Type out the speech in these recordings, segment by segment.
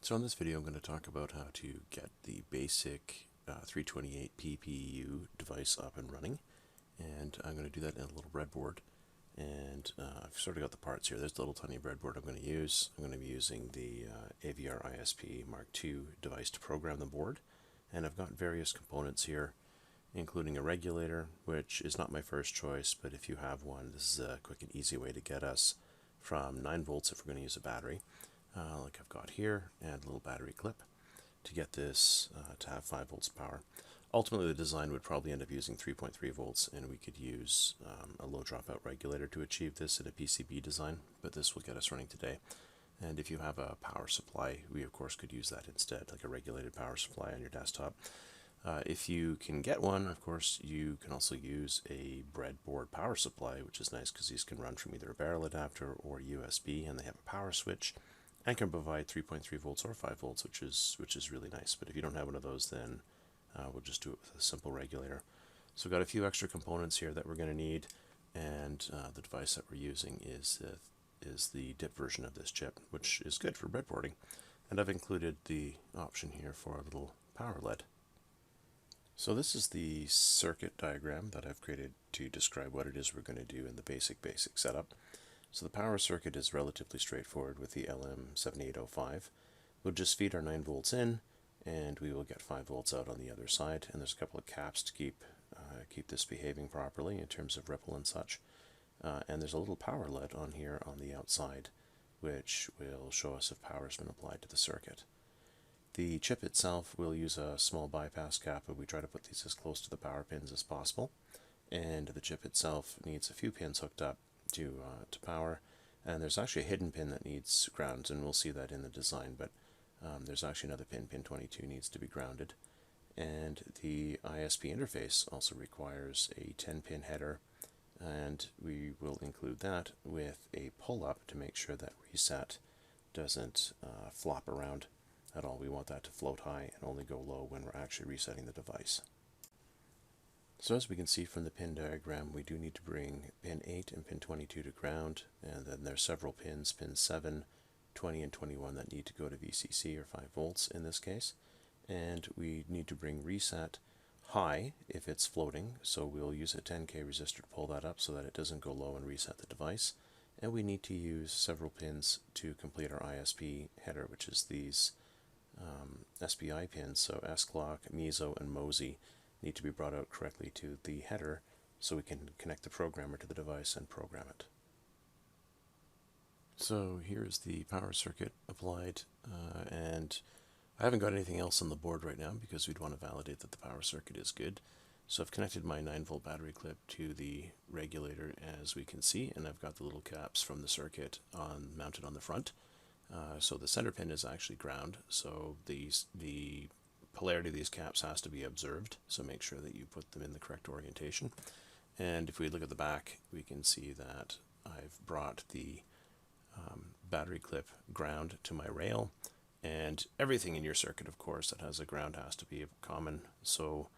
So in this video I'm going to talk about how to get the basic 328P PEU device up and running, and I'm going to do that in a little breadboard. And I've sort of got the parts here. There's the little tiny breadboard I'm going to use. I'm going to be using the AVR ISP Mark II device to program the board, and I've got various components here, including a regulator, which is not my first choice, but if you have one, this is a quick and easy way to get us from 9 volts if we're going to use a battery, like I've got here, and a little battery clip to get this to have 5 volts power. Ultimately, the design would probably end up using 3.3 volts, and we could use a low dropout regulator to achieve this in a PCB design, but this will get us running today. And if you have a power supply, we of course could use that instead, like a regulated power supply on your desktop. If you can get one, of course, you can also use a breadboard power supply, which is nice because these can run from either a barrel adapter or USB, and they have a power switch and can provide 3.3 volts or 5 volts, which is really nice. But if you don't have one of those, then we'll just do it with a simple regulator. So we've got a few extra components here that we're going to need, and the device that we're using is the dip version of this chip, which is good for breadboarding. And I've included the option here for a little power LED. So this is the circuit diagram that I've created to describe what it is we're going to do in the basic setup. So the power circuit is relatively straightforward with the LM7805. We'll just feed our 9 volts in, and we will get 5 volts out on the other side. And there's a couple of caps to keep this behaving properly in terms of ripple and such. And there's a little power LED on here on the outside, which will show us if power has been applied to the circuit. The chip itself will use a small bypass cap, but we try to put these as close to the power pins as possible. And the chip itself needs a few pins hooked up to power, and there's actually a hidden pin that needs ground, and we'll see that in the design, but there's actually another pin 22, needs to be grounded. And the ISP interface also requires a 10-pin header, and we will include that with a pull-up to make sure that reset doesn't flop around at all. We want that to float high and only go low when we're actually resetting the device. So as we can see from the pin diagram, we do need to bring pin 8 and pin 22 to ground, and then there's several pins, pin 7, 20, and 21, that need to go to VCC, or 5 volts in this case. And we need to bring reset high if it's floating, so we'll use a 10K resistor to pull that up so that it doesn't go low and reset the device. And we need to use several pins to complete our ISP header, which is these SPI pins, so S-Clock, Meso, and MOSI need to be brought out correctly to the header so we can connect the programmer to the device and program it. So here's the power circuit applied, and I haven't got anything else on the board right now because we'd want to validate that the power circuit is good. So I've connected my 9-volt battery clip to the regulator, as we can see, and I've got the little caps from the circuit mounted on the front. So the center pin is actually ground, so the polarity of these caps has to be observed, so make sure that you put them in the correct orientation. And if we look at the back, we can see that I've brought the battery clip ground to my rail, and everything in your circuit, of course, that has a ground has to be common. So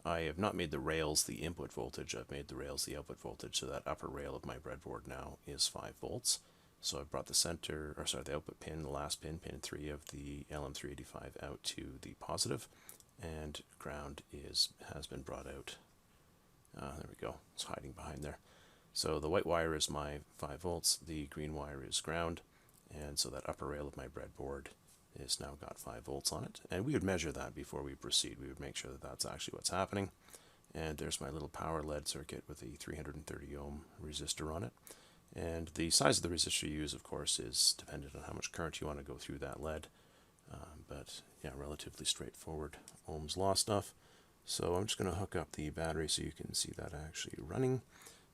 I have not made the rails the input voltage, I've made the rails the output voltage, so that upper rail of my breadboard now is 5 volts. So I've brought the output pin, the last pin, pin 3 of the LM385 out to the positive, and ground has been brought out. There we go, it's hiding behind there. So the white wire is my 5 volts, the green wire is ground, and so that upper rail of my breadboard is now got 5 volts on it. And we would measure that before we proceed. We would make sure that that's actually what's happening. And there's my little power LED circuit with a 330 ohm resistor on it. And the size of the resistor you use, of course, is dependent on how much current you want to go through that LED. But yeah, relatively straightforward Ohm's law stuff. So I'm just going to hook up the battery so you can see that actually running.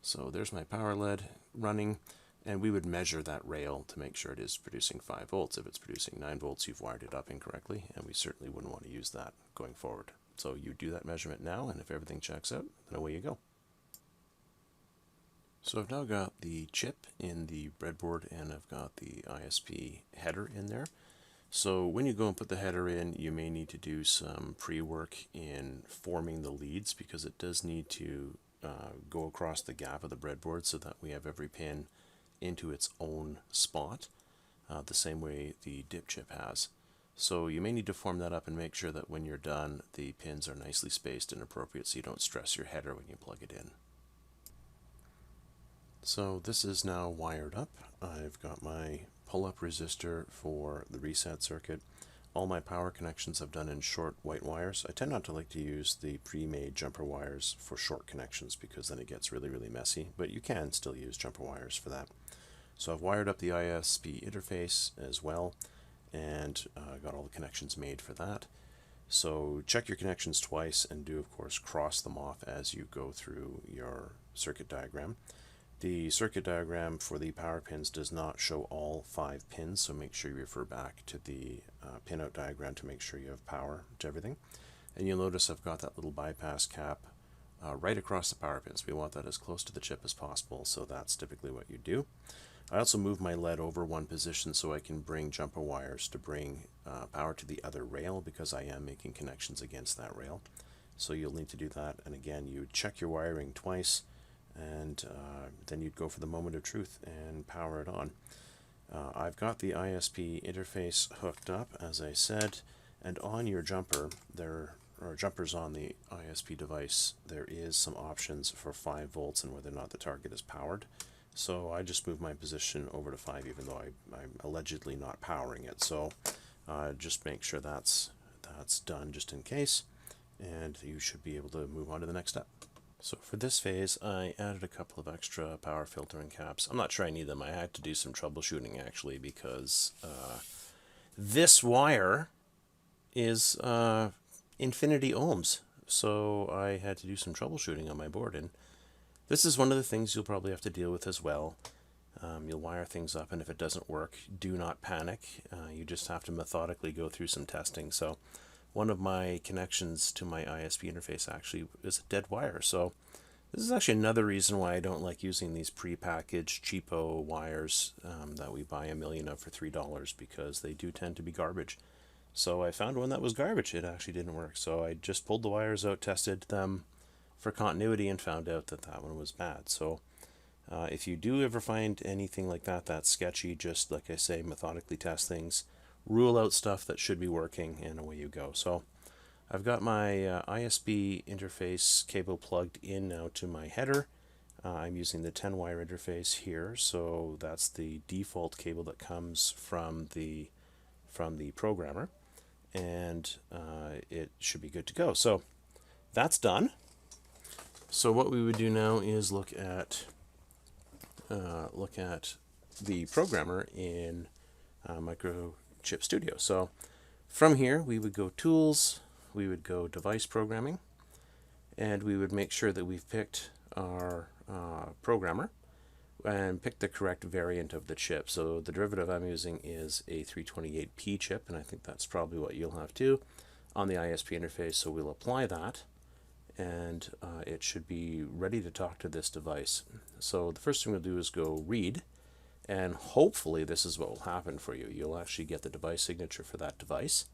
So there's my power LED running, and we would measure that rail to make sure it is producing 5 volts. If it's producing 9 volts, you've wired it up incorrectly, and we certainly wouldn't want to use that going forward. So you do that measurement now, and if everything checks out, then away you go. So I've now got the chip in the breadboard, and I've got the ISP header in there. So when you go and put the header in, you may need to do some pre-work in forming the leads, because it does need to go across the gap of the breadboard so that we have every pin into its own spot, the same way the dip chip has. So you may need to form that up and make sure that when you're done, the pins are nicely spaced and appropriate so you don't stress your header when you plug it in. So this is now wired up. I've got my pull-up resistor for the reset circuit. All my power connections I've done in short white wires. I tend not to like to use the pre-made jumper wires for short connections because then it gets really, really messy, but you can still use jumper wires for that. So I've wired up the ISP interface as well, and got all the connections made for that. So check your connections twice and do, of course, cross them off as you go through your circuit diagram. The circuit diagram for the power pins does not show all 5 pins, so make sure you refer back to the pinout diagram to make sure you have power to everything. And you'll notice I've got that little bypass cap right across the power pins. We want that as close to the chip as possible, so that's typically what you do. I also move my LED over one position so I can bring jumper wires to bring power to the other rail because I am making connections against that rail. So you'll need to do that, and again, you check your wiring twice, and then you'd go for the moment of truth and power it on. I've got the ISP interface hooked up, as I said, and on your jumper, there are jumpers on the ISP device. There is some options for 5 volts and whether or not the target is powered. So I just move my position over to 5 even though I'm allegedly not powering it. So just make sure that's done just in case, and you should be able to move on to the next step. So for this phase, I added a couple of extra power filtering caps. I'm not sure I need them. I had to do some troubleshooting actually because this wire is infinity ohms. So I had to do some troubleshooting on my board, and this is one of the things you'll probably have to deal with as well. You'll wire things up, and if it doesn't work, do not panic. You just have to methodically go through some testing. So one of my connections to my ISP interface actually is a dead wire. So this is actually another reason why I don't like using these pre-packaged cheapo wires that we buy a million of for $3, because they do tend to be garbage. So I found one that was garbage. It actually didn't work. So I just pulled the wires out, tested them for continuity, and found out that that one was bad. So if you do ever find anything like that that's sketchy, just like I say, methodically test things, rule out stuff that should be working, and away you go. So I've got my ISP interface cable plugged in now to my header. I'm using the 10 wire interface here, so that's the default cable that comes from the programmer, and it should be good to go. So that's done. So what we would do now is look at the programmer in Microchip Studio. So from here we would go Tools, we would go Device Programming, and we would make sure that we've picked our programmer and pick the correct variant of the chip. So the derivative I'm using is a 328P chip, and I think that's probably what you'll have too on the ISP interface. So we'll apply that, and it should be ready to talk to this device. So the first thing we'll do is go read, and hopefully this is what will happen for you. You'll actually get the device signature for that device,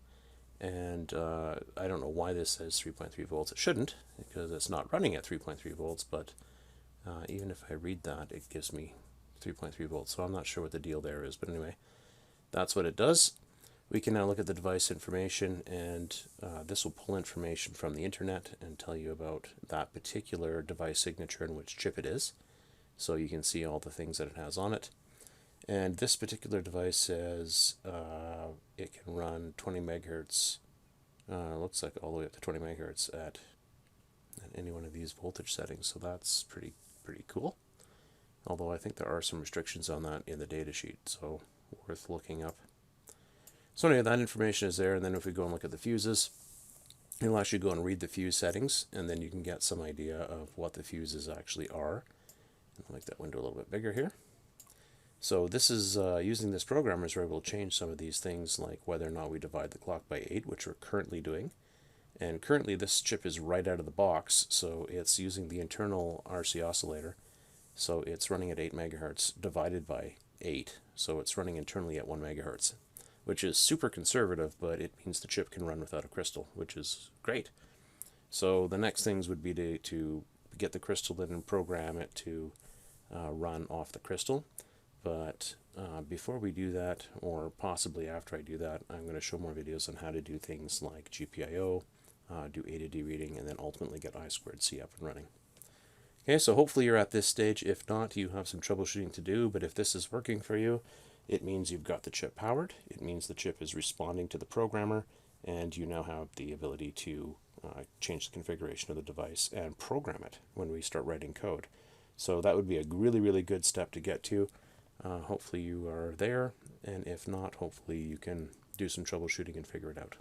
and I don't know why this says 3.3 volts. It shouldn't, because it's not running at 3.3 volts, but even if I read that, it gives me 3.3 volts, so I'm not sure what the deal there is, but anyway, that's what it does. We can now look at the device information, and this will pull information from the internet and tell you about that particular device signature and which chip it is. So you can see all the things that it has on it. And this particular device says it can run 20 megahertz, looks like all the way up to 20 megahertz at any one of these voltage settings, so that's pretty cool. Although I think there are some restrictions on that in the datasheet, so worth looking up. So anyway, that information is there, and then if we go and look at the fuses, you'll actually go and read the fuse settings, and then you can get some idea of what the fuses actually are. I'll make that window a little bit bigger here. So this is using this programmer, we're able to change some of these things, like whether or not we divide the clock by 8, which we're currently doing. And currently this chip is right out of the box, so it's using the internal RC oscillator. So it's running at 8 megahertz divided by 8, so it's running internally at 1 megahertz, which is super conservative, but it means the chip can run without a crystal, which is great. So the next things would be to get the crystal in and program it to run off the crystal. But before we do that, or possibly after I do that, I'm going to show more videos on how to do things like GPIO, do A to D reading, and then ultimately get I2C up and running. Okay, so hopefully you're at this stage. If not, you have some troubleshooting to do, but if this is working for you, it means you've got the chip powered, it means the chip is responding to the programmer, and you now have the ability to change the configuration of the device and program it when we start writing code. So that would be a really, really good step to get to. Hopefully you are there, and if not, hopefully you can do some troubleshooting and figure it out.